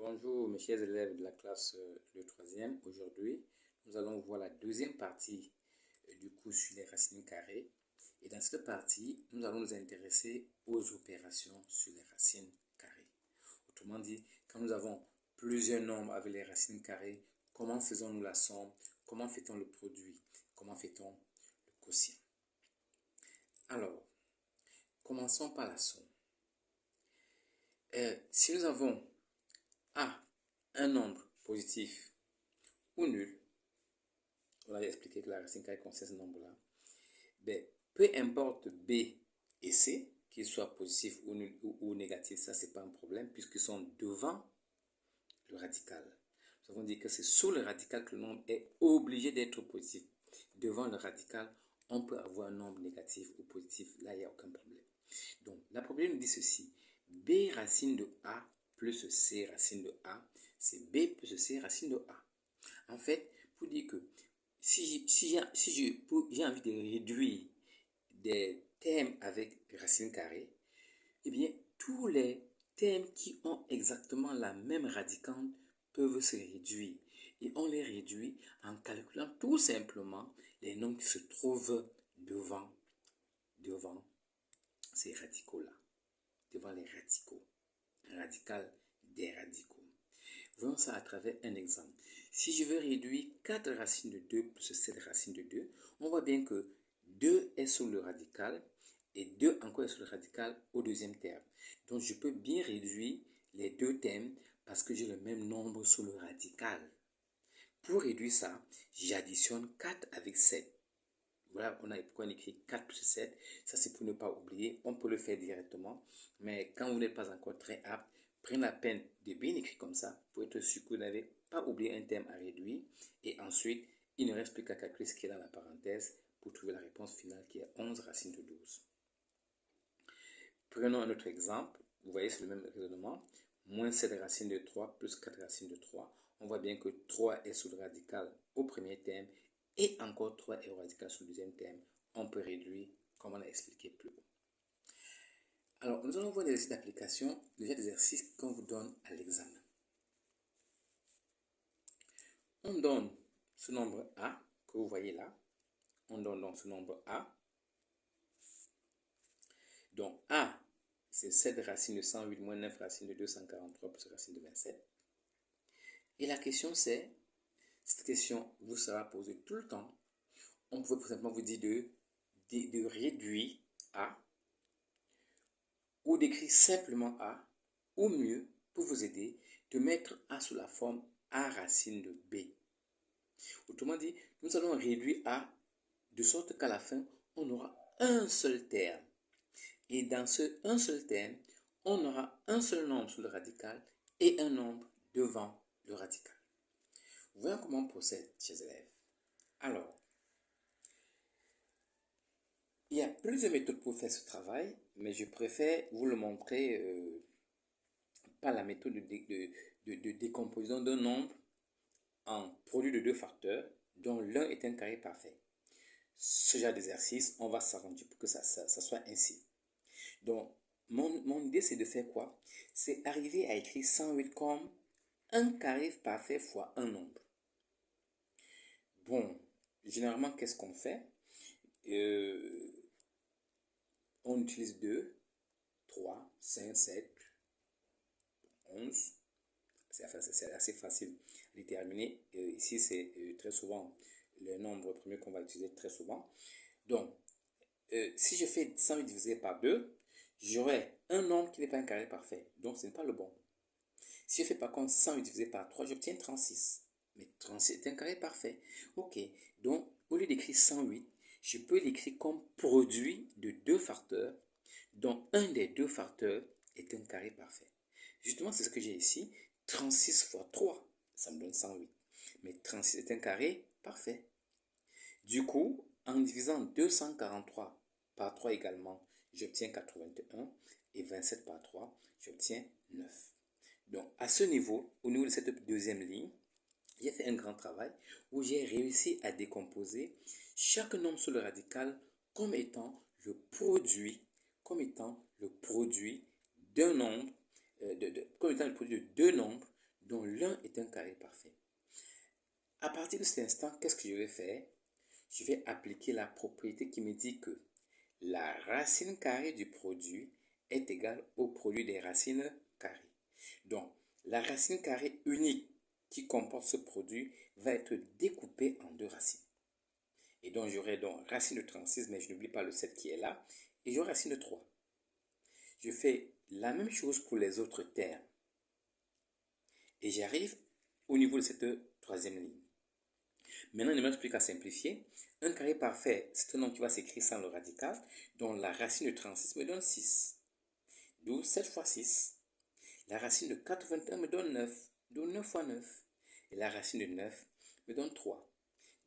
Bonjour mes chers élèves de la classe de 3e. Aujourd'hui, nous allons voir la deuxième partie du cours sur les racines carrées. Et dans cette partie, nous allons nous intéresser aux opérations sur les racines carrées. Autrement dit, quand nous avons plusieurs nombres avec les racines carrées, comment faisons-nous la somme? Comment fait-on le produit? Comment fait-on le quotient? Alors, commençons par la somme. Si nous avons A, un nombre positif ou nul, on a expliqué que la racine carrée contient ce nombre-là, peu importe B et C, qu'ils soient positifs ou nul ou négatifs, ça c'est pas un problème puisqu'ils sont devant le radical. Nous avons dit que c'est sous le radical que le nombre est obligé d'être positif. Devant le radical, on peut avoir un nombre négatif ou positif, là il n'y a aucun problème. Donc la problème nous dit ceci: B racine de A plus C racine de A, c'est B plus C racine de A. En fait, pour dire que si j'ai envie de réduire des termes avec racine carrée, eh bien, tous les termes qui ont exactement la même radicande peuvent se réduire. Et on les réduit en calculant tout simplement les nombres qui se trouvent devant ces radicaux-là, devant les radicaux, radical des radicaux. Voyons ça à travers un exemple. Si je veux réduire 4 racines de 2 plus 7 racines de 2, on voit bien que 2 est sur le radical et 2 encore est sur le radical au deuxième terme. Donc je peux bien réduire les deux termes parce que j'ai le même nombre sur le radical. Pour réduire ça, j'additionne 4 avec 7. Voilà, pourquoi on écrit 4 plus 7. Ça, c'est pour ne pas oublier. On peut le faire directement. Mais quand vous n'êtes pas encore très apte, prenez la peine de bien écrire comme ça pour être sûr que vous n'avez pas oublié un terme à réduire. Et ensuite, il ne reste plus qu'à calculer ce qui est dans la parenthèse pour trouver la réponse finale qui est 11 racines de 12. Prenons un autre exemple. Vous voyez, c'est le même raisonnement. Moins 7 racines de 3 plus 4 racines de 3. On voit bien que 3 est sous le radical au premier terme et encore 3 est au radical sous le deuxième terme. On peut réduire comme on a expliqué plus haut. Alors, nous allons voir des exercices d'application, des exercices qu'on vous donne à l'examen. On donne ce nombre A que vous voyez là. On donne donc ce nombre A. Donc A, c'est 7 racines de 108 moins 9 racines de 243 plus racine de 27. Et la question c'est, cette question vous sera posée tout le temps. On peut tout simplement vous dire de réduire A ou d'écrire simplement A, ou mieux, pour vous aider, de mettre A sous la forme A racine de B. Autrement dit, nous allons réduire A de sorte qu'à la fin, on aura un seul terme. Et dans ce un seul terme, on aura un seul nombre sous le radical et un nombre devant le radical. Voyons comment on procède, chers élèves. Alors, il y a plusieurs méthodes pour faire ce travail, mais je préfère vous le montrer par la méthode de décomposition d'un nombre en produit de deux facteurs dont l'un est un carré parfait. Ce genre d'exercice, on va s'arranger pour que ça soit ainsi. Donc, mon idée, c'est de faire quoi? C'est arriver à écrire 108 comme un carré parfait fois un nombre. Bon, généralement, qu'est-ce qu'on fait? On utilise 2, 3, 5, 7, 11. C'est assez facile à déterminer. Ici, c'est très souvent le nombre premier qu'on va utiliser très souvent. Donc, si je fais 108 divisé par 2, j'aurai un nombre qui n'est pas un carré parfait. Donc, ce n'est pas le bon. Si je fais par contre 108 divisé par 3, j'obtiens 36. Mais 36 est un carré parfait. Ok, donc au lieu d'écrire 108, je peux l'écrire comme produit de deux facteurs, dont un des deux facteurs est un carré parfait. Justement, c'est ce que j'ai ici. 36 fois 3, ça me donne 108. Mais 36 est un carré parfait. Du coup, en divisant 243 par 3 également, j'obtiens 81 et 27 par 3, j'obtiens 9. Donc, à ce niveau, au niveau de cette deuxième ligne, j'ai fait un grand travail où j'ai réussi à décomposer chaque nombre sur le radical comme étant le produit, d'un nombre, comme étant le produit de deux nombres dont l'un est un carré parfait. À partir de cet instant, qu'est-ce que je vais faire? Je vais appliquer la propriété qui me dit que la racine carrée du produit est égale au produit des racines carrées. Donc, la racine carrée unique qui comporte ce produit va être découpée en deux racines. Et donc, j'aurai donc racine de 36, mais je n'oublie pas le 7 qui est là. Et j'aurai racine de 3. Je fais la même chose pour les autres termes. Et j'arrive au niveau de cette troisième ligne. Maintenant, il ne me reste plus qu'à simplifier. Un carré parfait, c'est un nombre qui va s'écrire sans le radical, dont la racine de 36 me donne 6. D'où 7 fois 6. La racine de 81 me donne 9. D'où 9 fois 9. Et la racine de 9 me donne 3.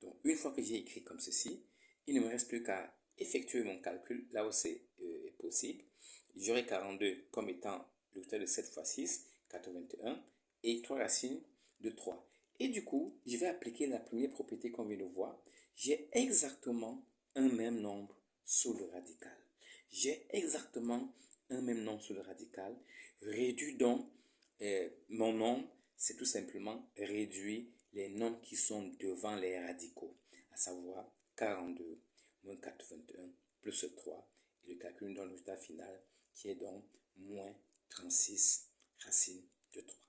Donc, une fois que j'ai écrit comme ceci, il ne me reste plus qu'à effectuer mon calcul là où c'est possible. J'aurai 42 comme étant le total de 7 fois 6, 81, et 3 racines de 3. Et du coup, je vais appliquer la première propriété qu'on vient de voir. J'ai exactement un même nombre sous le radical. J'ai exactement un même nombre sous le radical. Réduit donc mon nombre, c'est tout simplement réduire les nombres qui sont devant les radicaux, à savoir 42 moins 81 plus 3. Et le calcul nous donne le résultat final qui est donc moins 36 racine de 3.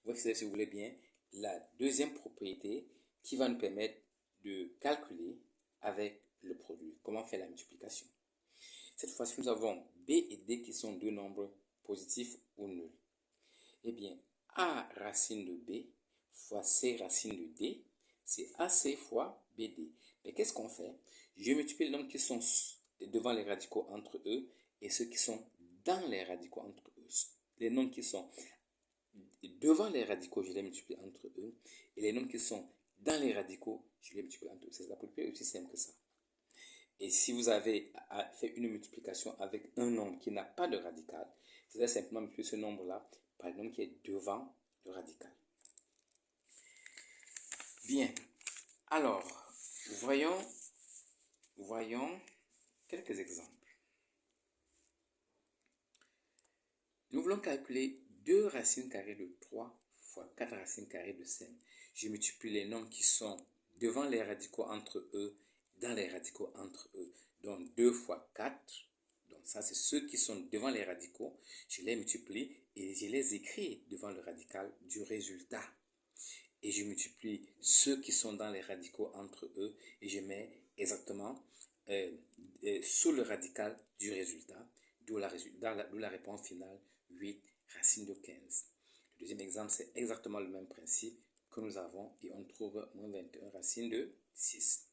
Voici, si vous voulez bien, la deuxième propriété qui va nous permettre de calculer avec le produit. Comment faire la multiplication? Cette fois-ci, nous avons B et D qui sont deux nombres positifs ou nuls. Eh bien, A racine de B fois C racine de D, c'est AC fois BD. Mais qu'est-ce qu'on fait? Je multiplie les nombres qui sont devant les radicaux entre eux et ceux qui sont dans les radicaux entre eux. Les nombres qui sont devant les radicaux, je les multiplie entre eux. Et les nombres qui sont dans les radicaux, je les multiplie entre eux. C'est la propriété aussi simple que ça. Et si vous avez fait une multiplication avec un nombre qui n'a pas de radical, vous allez simplement multiplier ce nombre-là par le nombre qui est devant le radical. Bien. Alors, voyons quelques exemples. Nous voulons calculer 2 racines carrées de 3 fois 4 racines carrées de 5. Je multiplie les nombres qui sont devant les radicaux entre eux, dans les radicaux entre eux. Donc 2 fois 4, donc ça c'est ceux qui sont devant les radicaux. Je les multiplie et je les écris devant le radical du résultat. Et je multiplie ceux qui sont dans les radicaux entre eux et je mets exactement sous le radical du résultat, d'où la réponse finale 8 racine de 15. Le deuxième exemple, c'est exactement le même principe que nous avons et on trouve moins 21 racine de 6.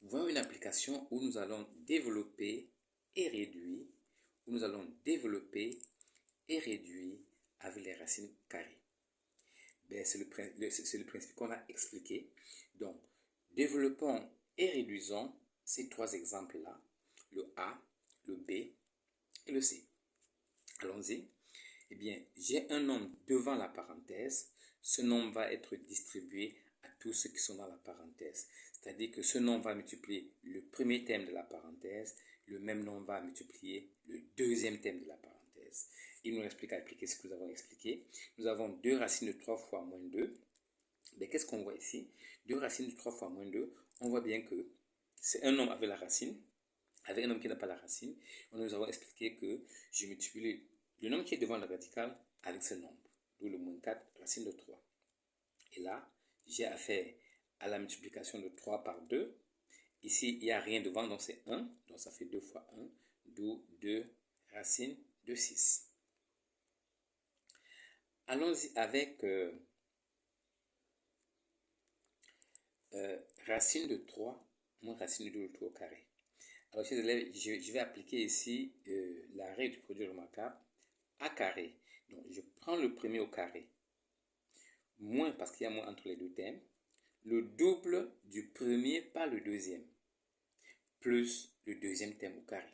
Voyons une application où nous allons développer et réduire, avec les racines carrées. C'est le principe qu'on a expliqué. Donc, développons et réduisons ces trois exemples-là, le A, le B et le C. Allons-y. Eh bien, j'ai un nombre devant la parenthèse. Ce nombre va être distribué à tous ceux qui sont dans la parenthèse. C'est-à-dire que ce nombre va multiplier le premier terme de la parenthèse, le même nombre va multiplier le deuxième terme de la parenthèse. Il nous explique à appliquer ce que nous avons expliqué. Nous avons 2 racines de 3 fois moins 2. Mais qu'est-ce qu'on voit ici? 2 racines de 3 fois moins 2. On voit bien que c'est un nombre avec la racine, avec un nombre qui n'a pas la racine. Nous avons expliqué que je multiplie le nombre qui est devant le radical avec ce nombre. D'où le moins 4 racine de 3. Et là, j'ai affaire à la multiplication de 3 par 2. Ici, il n'y a rien devant, donc c'est 1. Donc ça fait 2 fois 1. D'où 2 racines de 6. Allons-y avec racine de 3 moins racine de 2 au carré. Alors, chers élèves, je vais appliquer ici la règle du produit remarquable A carré. Donc, je prends le premier au carré, moins, parce qu'il y a moins entre les deux termes, le double du premier par le deuxième, plus le deuxième terme au carré.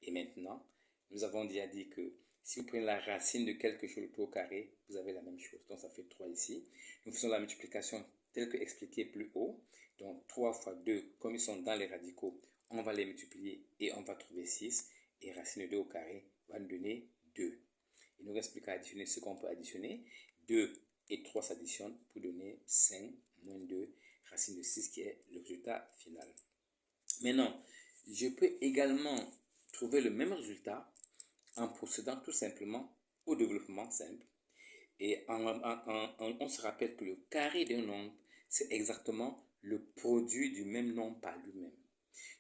Et maintenant, nous avons déjà dit que si vous prenez la racine de quelque chose au carré, vous avez la même chose. Donc, ça fait 3 ici. Nous faisons la multiplication telle que expliquée plus haut. Donc, 3 fois 2, comme ils sont dans les radicaux, on va les multiplier et on va trouver 6. Et racine de 2 au carré va nous donner 2. Il nous reste plus qu'à additionner ce qu'on peut additionner. 2 et 3 s'additionnent pour donner 5 moins 2 racine de 6 qui est le résultat final. Maintenant, je peux également trouver le même résultat en procédant tout simplement au développement simple. Et on se rappelle que le carré d'un nombre, c'est exactement le produit du même nombre par lui-même.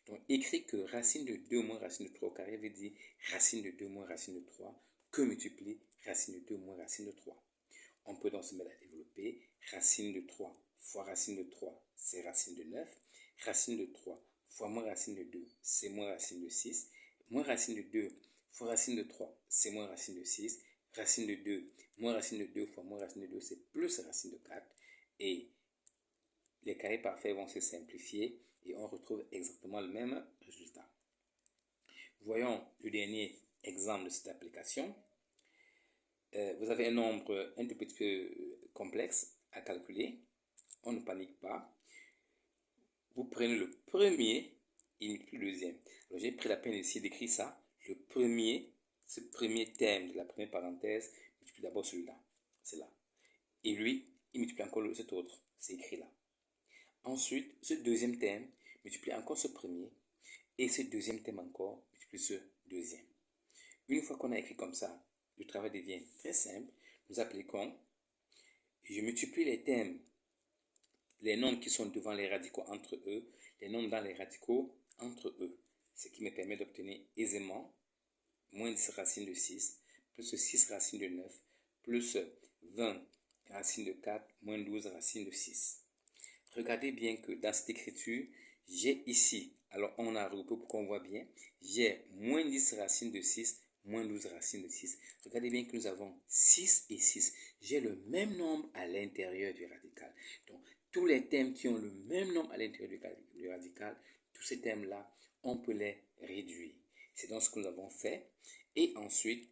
Donc, écrit que racine de 2 moins racine de 3 au carré veut dire racine de 2 moins racine de 3 que multiplier racine de 2 moins racine de 3. On peut donc se mettre à développer. Racine de 3 fois racine de 3, c'est racine de 9. Racine de 3 fois moins racine de 2, c'est moins racine de 6. Moins racine de 2 fois racine de 3, c'est moins racine de 6. Racine de 2, moins racine de 2 fois moins racine de 2, c'est plus racine de 4. Et les carrés parfaits vont se simplifier et on retrouve exactement le même résultat. Voyons le dernier exemple de cette application. Vous avez un nombre un tout petit peu complexe à calculer. On ne panique pas. Vous prenez le premier et multipliez le deuxième. Alors j'ai pris la peine ici d'écrire ça. Le premier, ce premier terme de la première parenthèse, multiplie d'abord celui-là. C'est là. Et lui, il multiplie encore cet autre. C'est écrit là. Ensuite, ce deuxième terme multiplie encore ce premier. Et ce deuxième terme encore multiplie ce deuxième. Une fois qu'on a écrit comme ça, le travail devient très simple. Nous appliquons. Je multiplie les termes, les nombres qui sont devant les radicaux entre eux, les nombres dans les radicaux entre eux. Ce qui me permet d'obtenir aisément moins 10 racine de 6, plus 6 racine de 9, plus 20 racine de 4, moins 12 racine de 6. Regardez bien que dans cette écriture, j'ai ici, alors on a regroupé pour qu'on voit bien, j'ai moins 10 racine de 6, moins 12 racine de 6. Regardez bien que nous avons 6 et 6. J'ai le même nombre à l'intérieur du radical. Donc, tous les termes qui ont le même nombre à l'intérieur du radical, tous ces termes-là, on peut les réduire. C'est donc ce que nous avons fait. Et ensuite,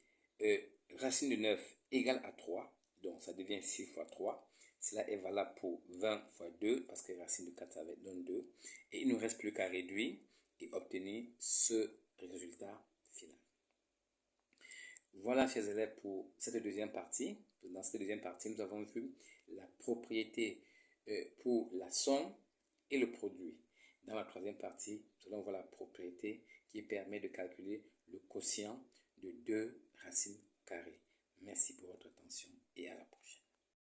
racine de 9 égale à 3. Donc, ça devient 6 fois 3. Cela est valable pour 20 fois 2, parce que racine de 4, ça donne 2. Et il ne nous reste plus qu'à réduire et obtenir ce résultat final. Voilà, chers élèves, pour cette deuxième partie. Dans cette deuxième partie, nous avons vu la propriété pour la somme et le produit. Dans la troisième partie, nous allons voir la propriété qui permet de calculer le quotient de deux racines carrées. Merci pour votre attention et à la prochaine.